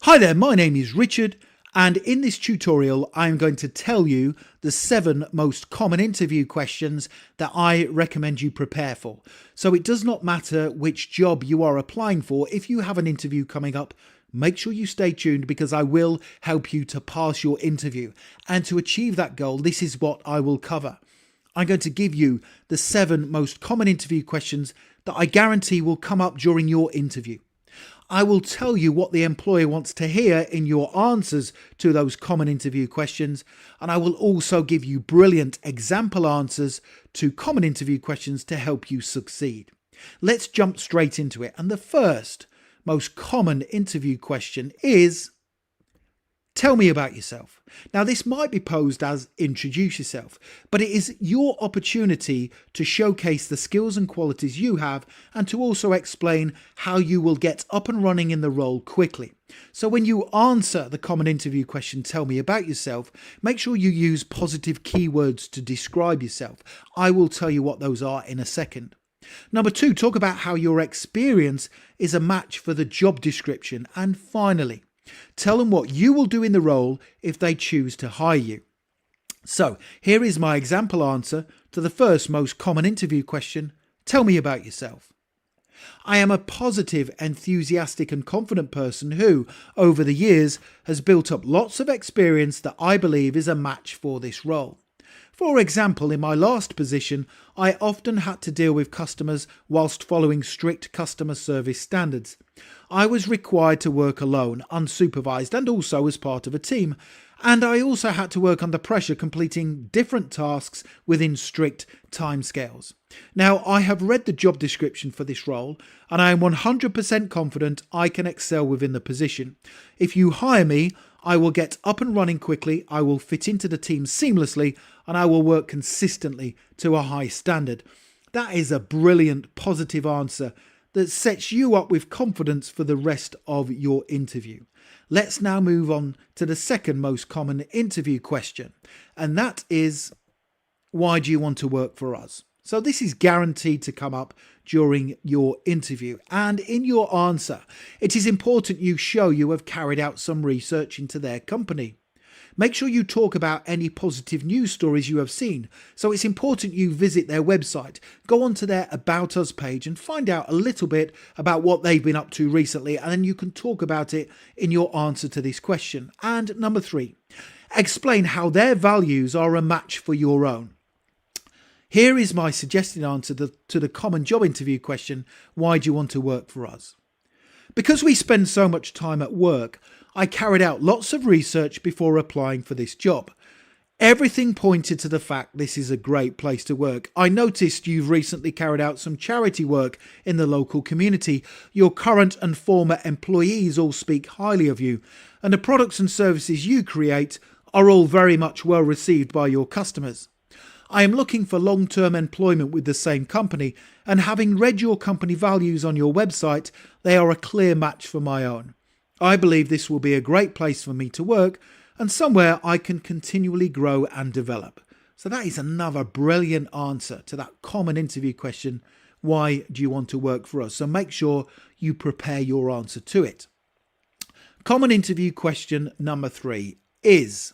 Hi there, my name is Richard, and in this tutorial I'm going to tell you the 7 most common interview questions that I recommend you prepare for. So it does not matter which job you are applying for. If you have an interview coming up, make sure you stay tuned because I will help you to pass your interview. And to achieve that goal, this is what I will cover. I'm going to give you the 7 most common interview questions that I guarantee will come up during your interview. I will tell you what the employer wants to hear in your answers to those common interview questions, and I will also give you brilliant example answers to common interview questions to help you succeed. Let's jump straight into it. And the first most common interview question is, tell me about yourself. Now, this might be posed as introduce yourself, but it is your opportunity to showcase the skills and qualities you have and to also explain how you will get up and running in the role quickly. So when you answer the common interview question, tell me about yourself, make sure you use positive keywords to describe yourself. I will tell you what those are in a second. Number 2, talk about how your experience is a match for the job description. And finally, tell them what you will do in the role if they choose to hire you. So here is my example answer to the first most common interview question. Tell me about yourself. I am a positive, enthusiastic and confident person who, over the years, has built up lots of experience that I believe is a match for this role. For example, in my last position, I often had to deal with customers whilst following strict customer service standards. I was required to work alone, unsupervised, and also as part of a team. And I also had to work under pressure, completing different tasks within strict timescales. Now, I have read the job description for this role, and I am 100% confident I can excel within the position. If you hire me, I will get up and running quickly, I will fit into the team seamlessly, and I will work consistently to a high standard. That is a brilliant, positive answer that sets you up with confidence for the rest of your interview. Let's now move on to the second most common interview question, and that is, why do you want to work for us? So this is guaranteed to come up during your interview, and in your answer, it is important you show you have carried out some research into their company. Make sure you talk about any positive news stories you have seen. So it's important you visit their website, go onto their About Us page and find out a little bit about what they've been up to recently, and then you can talk about it in your answer to this question. And number 3, explain how their values are a match for your own. Here is my suggested answer to the common job interview question, why do you want to work for us? Because we spend so much time at work, I carried out lots of research before applying for this job. Everything pointed to the fact this is a great place to work. I noticed you've recently carried out some charity work in the local community. Your current and former employees all speak highly of you, and the products and services you create are all very much well received by your customers. I am looking for long-term employment with the same company, and having read your company values on your website, they are a clear match for my own. I believe this will be a great place for me to work and somewhere I can continually grow and develop. So that is another brilliant answer to that common interview question, why do you want to work for us? So make sure you prepare your answer to it. Common interview question number 3 is,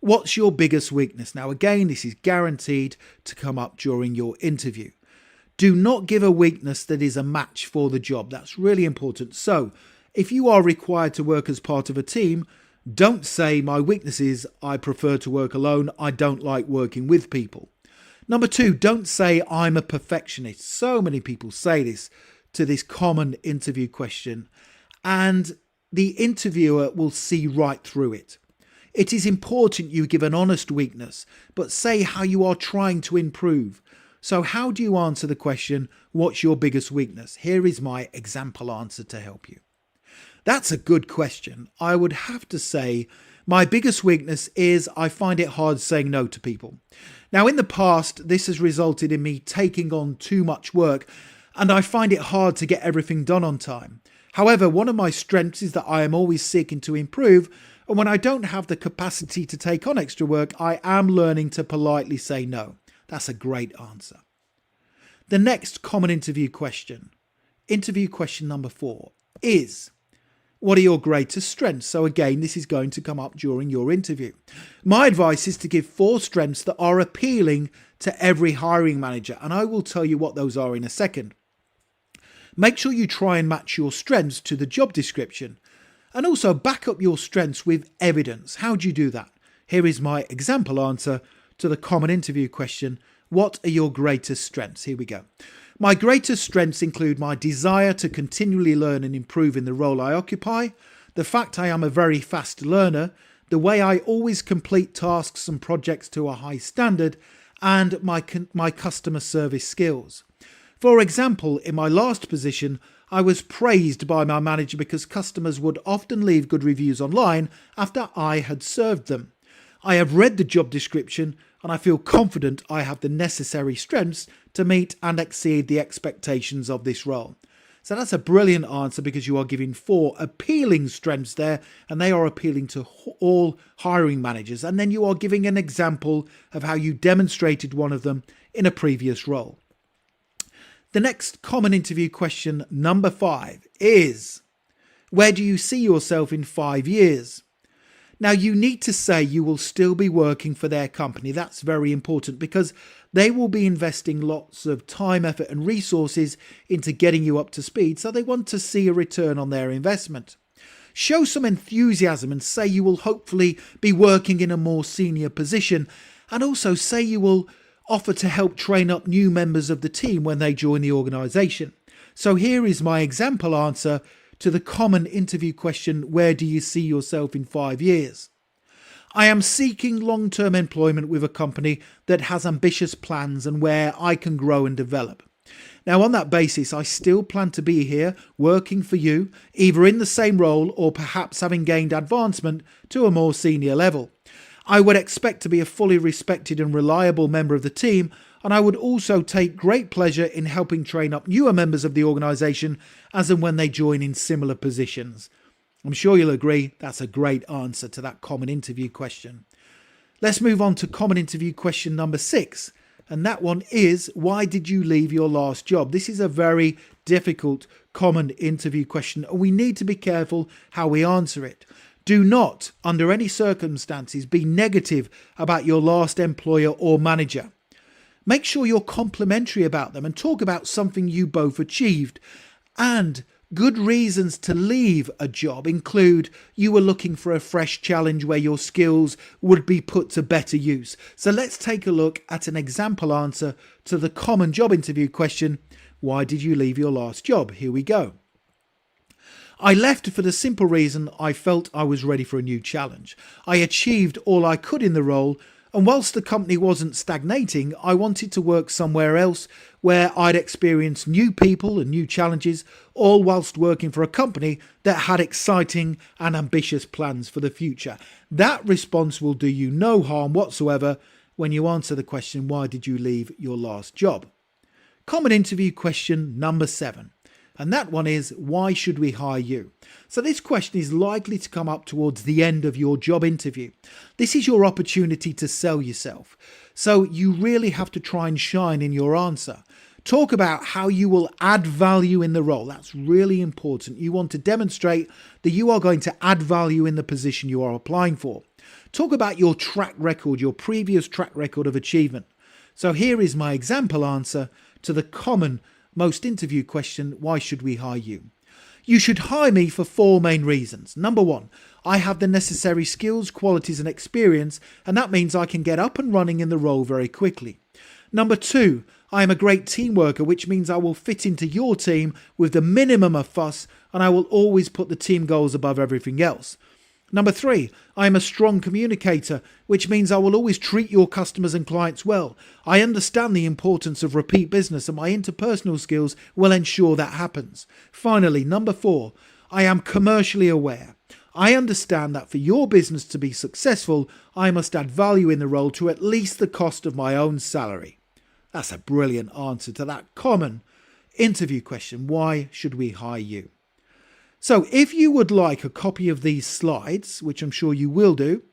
what's your biggest weakness? Now, again, this is guaranteed to come up during your interview. Do not give a weakness that is a match for the job. That's really important. So if you are required to work as part of a team, don't say my weakness is I prefer to work alone. I don't like working with people. Number 2, don't say I'm a perfectionist. So many people say this to this common interview question, and the interviewer will see right through it. It is important you give an honest weakness, but say how you are trying to improve. So how do you answer the question, what's your biggest weakness? Here is my example answer to help you. That's a good question. I would have to say my biggest weakness is I find it hard saying no to people. Now, in the past, this has resulted in me taking on too much work, and I find it hard to get everything done on time. However, one of my strengths is that I am always seeking to improve, and when I don't have the capacity to take on extra work, I am learning to politely say no. That's a great answer. The next common interview question number 4, is What are your greatest strengths? So again, this is going to come up during your interview. My advice is to give 4 strengths that are appealing to every hiring manager, and I will tell you what those are in a second. Make sure you try and match your strengths to the job description, and also back up your strengths with evidence. How do you do that? Here is my example answer to the common interview question, what are your greatest strengths? Here we go. My greatest strengths include my desire to continually learn and improve in the role I occupy, the fact I am a very fast learner, the way I always complete tasks and projects to a high standard, and my customer service skills. For example, in my last position, I was praised by my manager because customers would often leave good reviews online after I had served them. I have read the job description and I feel confident I have the necessary strengths to meet and exceed the expectations of this role. So that's a brilliant answer because you are giving 4 appealing strengths there, and they are appealing to all hiring managers. And then you are giving an example of how you demonstrated one of them in a previous role. The next common interview question, number 5, is where do you see yourself in 5 years? Now, you need to say you will still be working for their company. That's very important because they will be investing lots of time, effort and resources into getting you up to speed. So they want to see a return on their investment. Show some enthusiasm and say you will hopefully be working in a more senior position, and also say you will offer to help train up new members of the team when they join the organization. So here is my example answer to the common interview question, where do you see yourself in 5 years? I am seeking long-term employment with a company that has ambitious plans and where I can grow and develop. Now, on that basis, I still plan to be here working for you, either in the same role or perhaps having gained advancement to a more senior level. I would expect to be a fully respected and reliable member of the team, and I would also take great pleasure in helping train up newer members of the organisation as and when they join in similar positions. I'm sure you'll agree that's a great answer to that common interview question. Let's move on to common interview question number 6, and that one is, why did you leave your last job? This is a very difficult common interview question, and we need to be careful how we answer it. Do not, under any circumstances, be negative about your last employer or manager. Make sure you're complimentary about them and talk about something you both achieved. And good reasons to leave a job include you were looking for a fresh challenge where your skills would be put to better use. So let's take a look at an example answer to the common job interview question, why did you leave your last job? Here we go. I left for the simple reason I felt I was ready for a new challenge. I achieved all I could in the role, and whilst the company wasn't stagnating, I wanted to work somewhere else where I'd experience new people and new challenges, all whilst working for a company that had exciting and ambitious plans for the future. That response will do you no harm whatsoever when you answer the question, why did you leave your last job? Common interview question number 7. And that one is, why should we hire you? So this question is likely to come up towards the end of your job interview. This is your opportunity to sell yourself. So you really have to try and shine in your answer. Talk about how you will add value in the role. That's really important. You want to demonstrate that you are going to add value in the position you are applying for. Talk about your track record, your previous track record of achievement. So here is my example answer to the common most interview question, why should we hire you? You should hire me for 4 main reasons. Number 1, I have the necessary skills, qualities and experience, and that means I can get up and running in the role very quickly. Number 2, I am a great team worker, which means I will fit into your team with the minimum of fuss, and I will always put the team goals above everything else. Number 3, I am a strong communicator, which means I will always treat your customers and clients well. I understand the importance of repeat business and my interpersonal skills will ensure that happens. Finally, number 4, I am commercially aware. I understand that for your business to be successful, I must add value in the role to at least the cost of my own salary. That's a brilliant answer to that common interview question, why should we hire you? So if you would like a copy of these slides, which I'm sure you will do,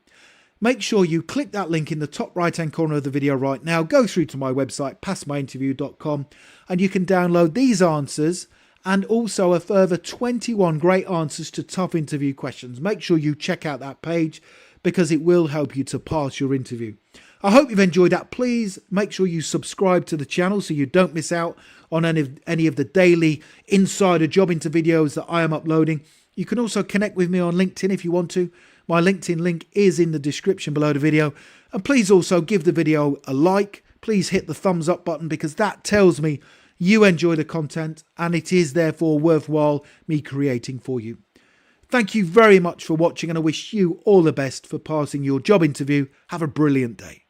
make sure you click that link in the top right hand corner of the video right now, go through to my website, passmyinterview.com, and you can download these answers and also a further 21 great answers to tough interview questions. Make sure you check out that page because it will help you to pass your interview. I hope you've enjoyed that. Please make sure you subscribe to the channel so you don't miss out on any of the daily insider job interview videos that I am uploading. You can also connect with me on LinkedIn if you want to. My LinkedIn link is in the description below the video. And please also give the video a like. Please hit the thumbs up button because that tells me you enjoy the content and it is therefore worthwhile me creating for you. Thank you very much for watching and I wish you all the best for passing your job interview. Have a brilliant day.